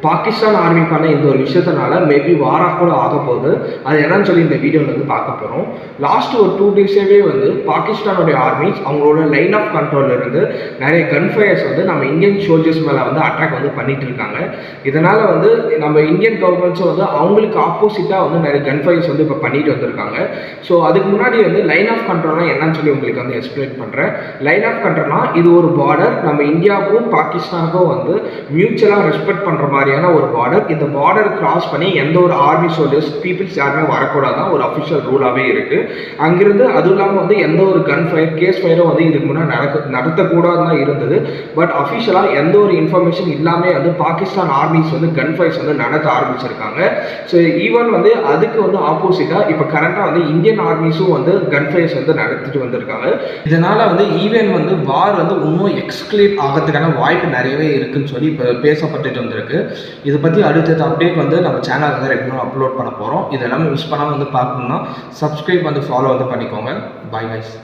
Pakistan army பண்ண இந்த ஒரு விஷயத்தினால மேபி வாரா கூட ஆக போகுது. அது என்னன்னு சொல்லி இந்த வீடியோவில் வந்து பார்க்க போகிறோம். லாஸ்ட் ஒரு 2 டேஸாகவே வந்து பாகிஸ்தானுடைய ஆர்மிஸ் அவங்களோட லைன் ஆஃப் கண்ட்ரோல்ல இருந்து நிறைய கன்ஃபயர்ஸ் வந்து நம்ம இந்தியன் சோல்ஜர்ஸ் மேலே வந்து அட்டாக் வந்து பண்ணிட்டு இருக்காங்க. இதனால வந்து நம்ம இந்தியன் கவர்மெண்ட்ஸும் வந்து அவங்களுக்கு ஆப்போசிட்டாக வந்து நிறைய கன்ஃபயர்ஸ் வந்து இப்போ பண்ணிட்டு வந்திருக்காங்க. ஸோ அதுக்கு முன்னாடி வந்து லைன் ஆஃப் கண்ட்ரோல்னா என்னன்னு சொல்லி உங்களுக்கு வந்து எக்ஸ்பிளைன் பண்ணுறேன். லைன் ஆஃப் கண்ட்ரோல்னா இது ஒரு பார்டர், நம்ம இந்தியாவுக்கும் பாகிஸ்தானுக்கும் வந்து மியூச்சுவலாக ரெஸ்பெக்ட் பண்ணுற மாதிரியான ஒரு பார்டர். இந்த பார்டர் கிராஸ் பண்ணி எந்த ஒரு ஆர்மி சோல்ஜர்ஸ் பீப்புள்ஸ் யாருமே வரக்கூடாதான் ஒரு அஃபிஷியல் ரூலாகவே இருக்குது. அங்கிருந்து அதுவும் இல்லாமல் வந்து எந்த ஒரு கன் ஃபயர் கேஸ் ஃபயரும் வந்து இதுக்கு முன்னாடி நடத்தக்கூடாதுதான் இருந்தது. பட் அஃபிஷியலாக எந்த ஒரு இன்ஃபர்மேஷன் இல்லாமல் வந்து பாகிஸ்தான் ஆர்மிஸ் வந்து கன் ஃபயர்ஸ் வந்து நடத்த ஆரம்பிச்சிருக்காங்க. ஸோ ஈவன் வந்து அதுக்கு வந்து ஆப்போசிட்டாக இப்போ கரண்டாக வந்து இந்தியன் ஆர்மிஸும் வந்து கன் ஃபயர்ஸ் வந்து நடத்திட்டு வந்திருக்காங்க. இதனால வந்து ஈவன் வந்து வார் வந்து இன்னும் எக்ஸ்கலேட் ஆகிறதுக்கான வாய்ப்பு நிறையவே இருக்குன்னு சொல்லி இப்போ பேசப்பட்டுட்டு வந்திருக்கு. இதை பற்றி அடுத்த அப்டேட் வந்து நம்ம சேனல் வந்து ரெகுலராக அப்லோட் பண்ண போகிறோம். இதெல்லாமே மிஸ் பண்ணாமல் வந்து பார்க்கணும்னா சப்ஸ்கிரைப் வந்து ஃபாலோ வந்து பண்ணிக்கோங்க. Bye guys.